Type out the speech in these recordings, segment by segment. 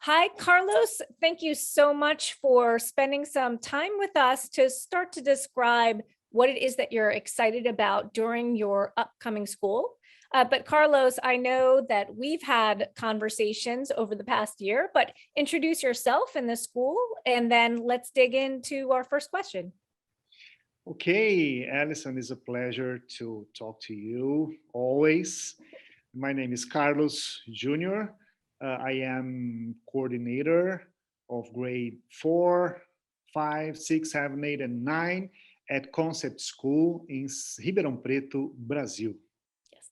Hi, Carlos. Thank you so much for spending some time with us to start to describe what it is that you're excited about during your upcoming school. But Carlos, I know that we've had conversations over the past year, but introduce yourself and the school, and then let's dig into our first question. Okay, Alison, it's a pleasure to talk to you always. My name is Carlos Jr. I am coordinator of grade 4, 5, 6, 7, 8, and 9 at Concept School in Ribeirão Preto, Brazil. Yes.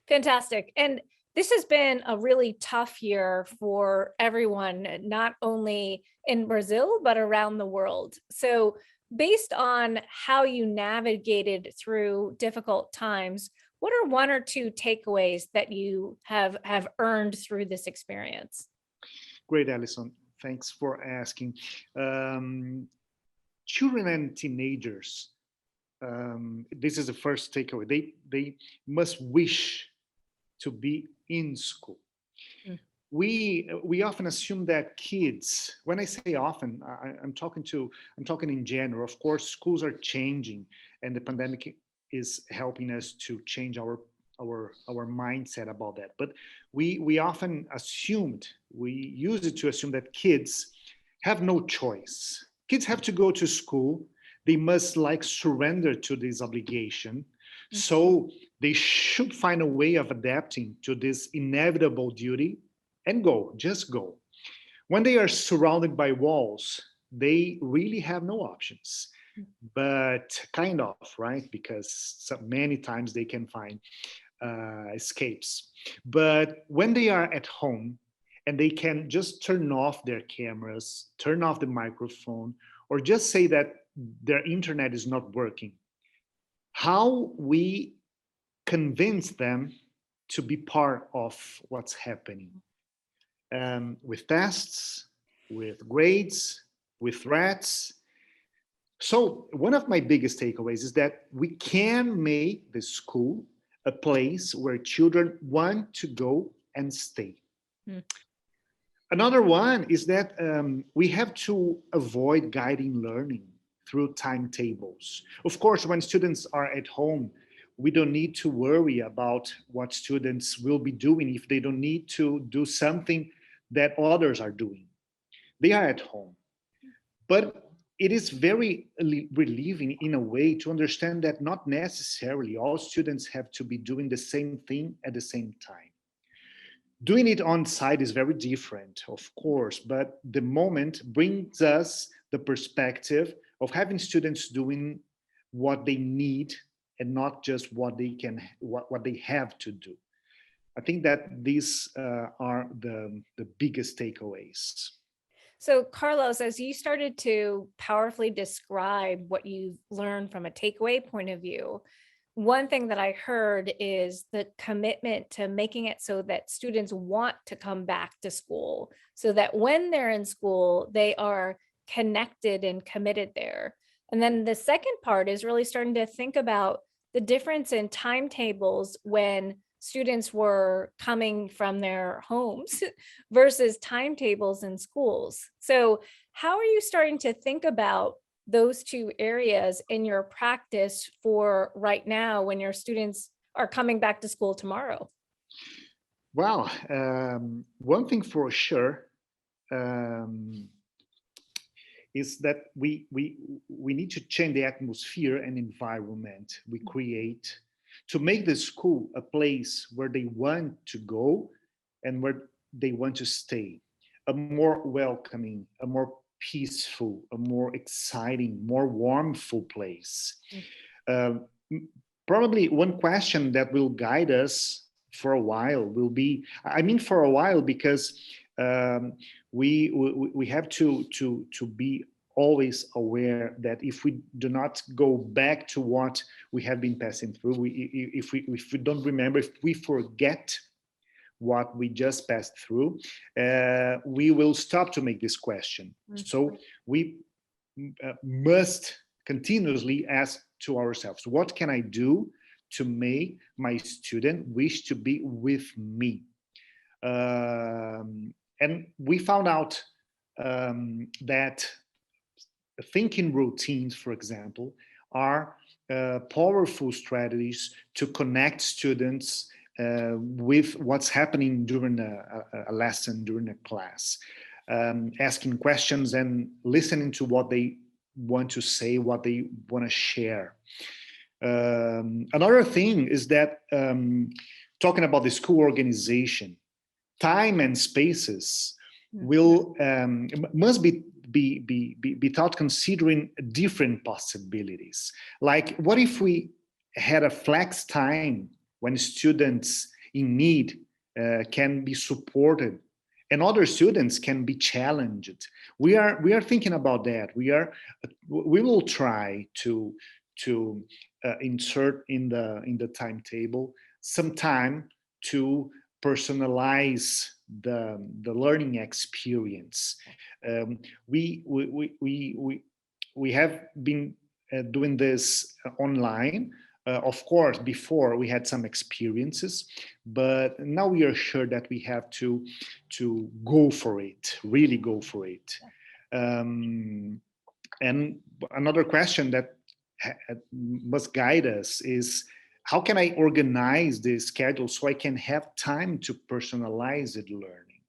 Fantastic. And this has been a really tough year for everyone, not only in Brazil, but around the world. So, based on how you navigated through difficult times, what are one or two takeaways that you have earned through this experience? Great, Alison. Thanks for asking. Um, Children and teenagers, this is the first takeaway. They must wish to be in school. Mm. We often assume that kids, when I say often, I'm talking in general. Of course, schools are changing, and the pandemic is helping us to change our mindset about that. But we often assumed, we use it to assume that kids have no choice. Kids have to go to school. They must like surrender to this obligation. So they should find a way of adapting to this inevitable duty and go, just go. When they are surrounded by walls, they really have no options, but kind of, right? Because so many times they can find escapes. But when they are at home and they can just turn off their cameras, turn off the microphone, or just say that their internet is not working, how we convince them to be part of what's happening with tests, with grades, with threats. So, one of my biggest takeaways is that we can make the school a place where children want to go and stay. Mm. Another one is that we have to avoid guiding learning through timetables. Of course, when students are at home, we don't need to worry about what students will be doing if they don't need to do something that others are doing. They are at home. But it is very relieving in a way to understand that not necessarily all students have to be doing the same thing at the same time. Doing it on site is very different, of course, but the moment brings us the perspective of having students doing what they need and not just what they have to do. I think that these are the biggest takeaways. So, Carlos, as you started to powerfully describe what you've learned from a takeaway point of view, one thing that I heard is the commitment to making it so that students want to come back to school, so that when they're in school, they are connected and committed there. And then the second part is really starting to think about the difference in timetables when students were coming from their homes versus timetables in schools. So, how are you starting to think about those two areas in your practice for right now when your students are coming back to school tomorrow? Well, one thing for sure um, is that we need to change the atmosphere and environment we create to make the school a place where they want to go and where they want to stay, a more welcoming, a more peaceful, a more exciting, more warmful place. Um, Probably one question that will guide us for a while will be, I mean, for a while, because um, we have to be always aware that if we do not go back to what we have been passing through, if we don't remember, if we forget what we just passed through, we will stop to make this question. So we must continuously ask to ourselves, what can I do to make my student wish to be with me? And we found out that thinking routines, for example, are powerful strategies to connect students with what's happening during a lesson, during a class, asking questions and listening to what they want to say, what they want to share. Another thing is that talking about the school organization, time and spaces will must be taught considering different possibilities. Like, what if we had a flex time when students in need can be supported and other students can be challenged? We are thinking about that. We will try to insert in the timetable some time to personalize the learning experience. Um, we have been doing this online. Of course, before we had some experiences, but now we are sure that we have to go for it, really go for it. Um, and another question that must guide us is, how can I organize the schedule so I can have time to personalize it learning?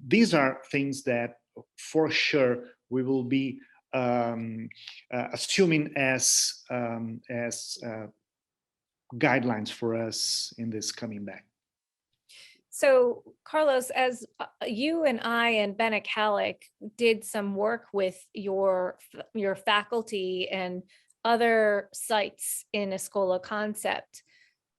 These are things that for sure we will be assuming as guidelines for us in this coming back. So, Carlos, as you and I and Benek Halleck did some work with your faculty and other sites in Escola Concept,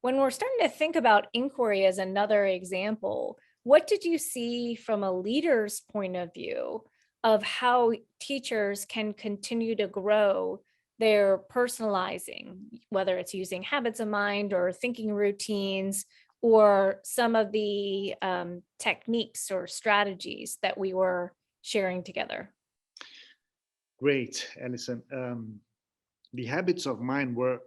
when we're starting to think about inquiry as another example, what did you see from a leader's point of view of how teachers can continue to grow their personalizing, whether it's using habits of mind or thinking routines, or some of the techniques or strategies that we were sharing together? Great, Alison. The habits of mind were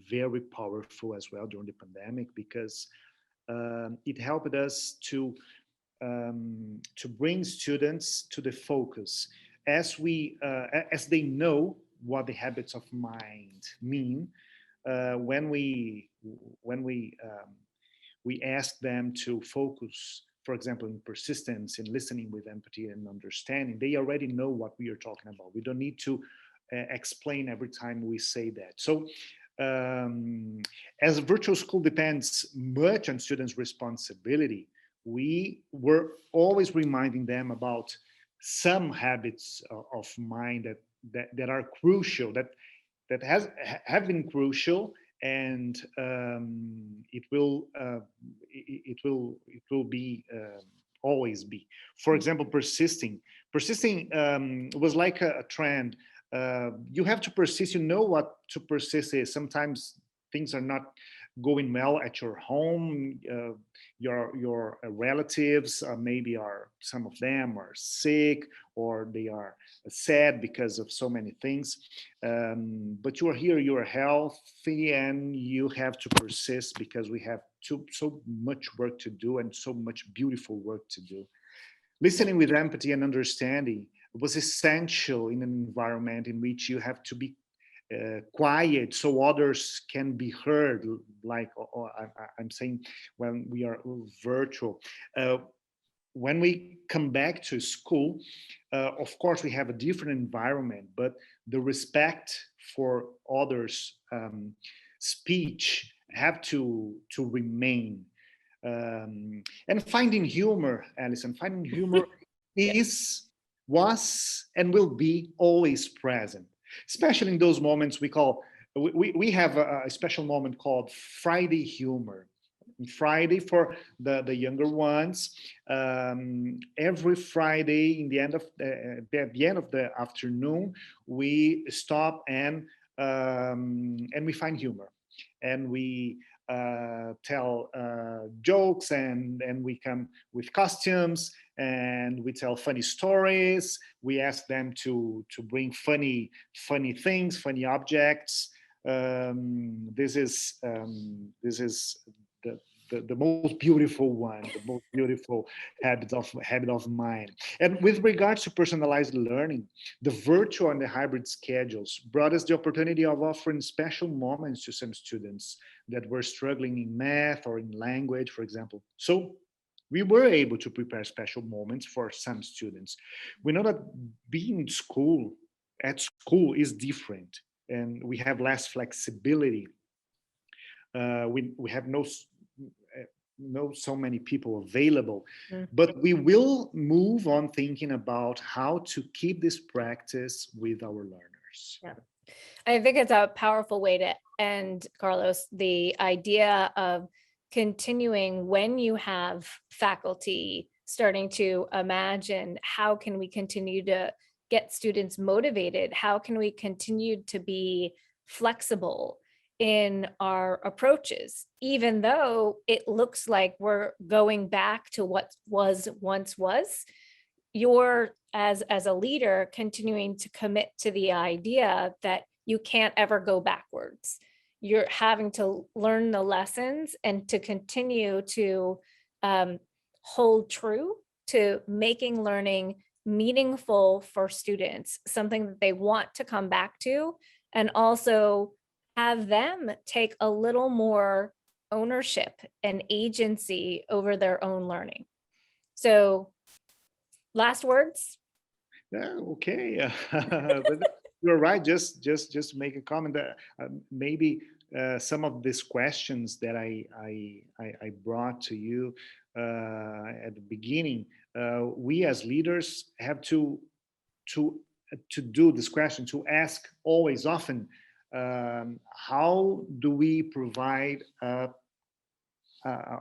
very powerful as well during the pandemic, because it helped us to bring students to the focus as they know what the habits of mind mean. When we ask them to focus, for example, in persistence, in listening with empathy and understanding, they already know what we are talking about. We don't need to explain every time we say that. So um, as a virtual school depends much on students' responsibility, we were always reminding them about some habits of mind that are crucial, that have been crucial, and it will be always be. For example, persisting was like a trend. You have to persist. You know what to persist is. Sometimes things are not going well at your home. Your relatives maybe are, some of them are sick, or they are sad because of so many things. But you are here, you are healthy, and you have to persist because we have so much work to do and so much beautiful work to do. Listening with empathy and understanding was essential in an environment in which you have to be quiet so others can be heard, like I'm saying, when we are virtual. When we come back to school, of course, we have a different environment, but the respect for others' speech have to remain. And finding humor, Alison, finding humor Yeah. is, was, and will be always present, especially in those moments we have a special moment called Friday humor. Friday for the younger ones. Every Friday, in the end of at the end of the afternoon, we stop and we find humor, and we tell jokes, and we come with costumes, and we tell funny stories. We ask them to bring funny things, funny objects. This is the the most beautiful one, the most beautiful habit of mine. And with regards to personalized learning, the virtual and the hybrid schedules brought us the opportunity of offering special moments to some students that were struggling in math or in language, for example. So we were able to prepare special moments for some students. We know that being in school, at school, is different, and we have less flexibility. We have no so many people available, Mm. but we will move on thinking about how to keep this practice with our learners. Yeah. I think it's a powerful way to end, Carlos, the idea of continuing when you have faculty starting to imagine how can we continue to get students motivated? How can we continue to be flexible in our approaches, even though it looks like we're going back to what was once was? You're, as a leader, continuing to commit to the idea that you can't ever go backwards. You're having to learn the lessons and to continue to hold true to making learning meaningful for students, something that they want to come back to, and also have them take a little more ownership and agency over their own learning. So, last words? Yeah, okay. But you're right. Just to make a comment that maybe some of these questions that I brought to you at the beginning, we as leaders have to to do this question, to ask always often, how do we provide a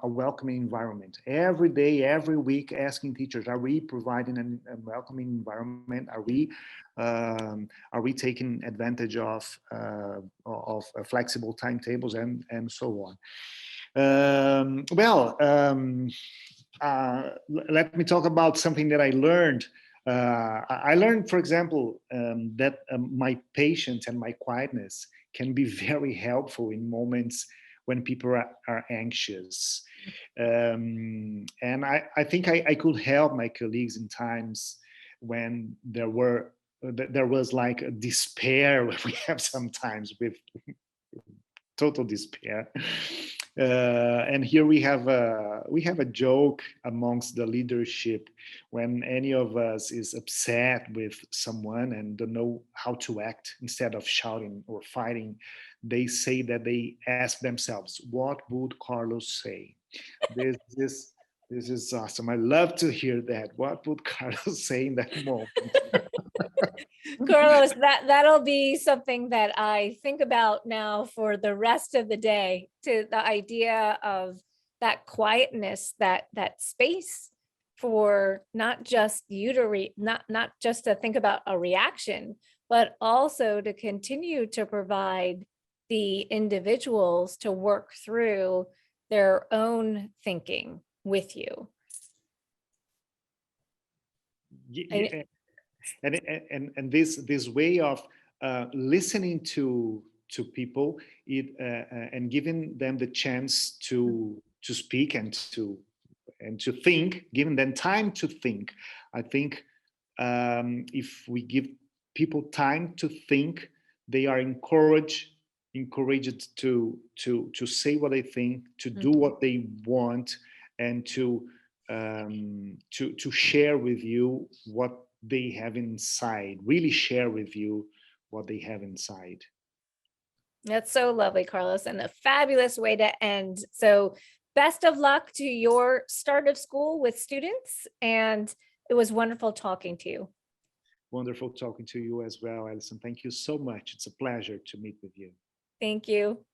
welcoming environment every day, every week, asking teachers, are we providing a welcoming environment? Are we taking advantage of flexible timetables and so on? Let me talk about something that I learned. I learned, for example, that my patience and my quietness can be very helpful in moments when people are anxious. And I think I could help my colleagues in times when there was like a despair we have sometimes with total despair. And here we have a joke amongst the leadership when any of us is upset with someone and don't know how to act. Instead of shouting or fighting, they say that they ask themselves, "What would Carlos say?" This is this is awesome. I love to hear that. What would Carlos say in that moment? Carlos, that'll be something that I think about now for the rest of the day, to the idea of that quietness, that space for not just you to not just to think about a reaction, but also to continue to provide the individuals to work through their own thinking with you. I- And this way of listening to people, and giving them the chance to speak and to think, giving them time to think. I think if we give people time to think, they are encouraged to say what they think, to do what they want, and to share with you what they have inside. Really share with you what they have inside. That's so lovely, Carlos, and a fabulous way to end. So, best of luck to your start of school with students. And it was wonderful talking to you. Wonderful talking to you as well, Alison. Thank you so much. It's a pleasure to meet with you. Thank you.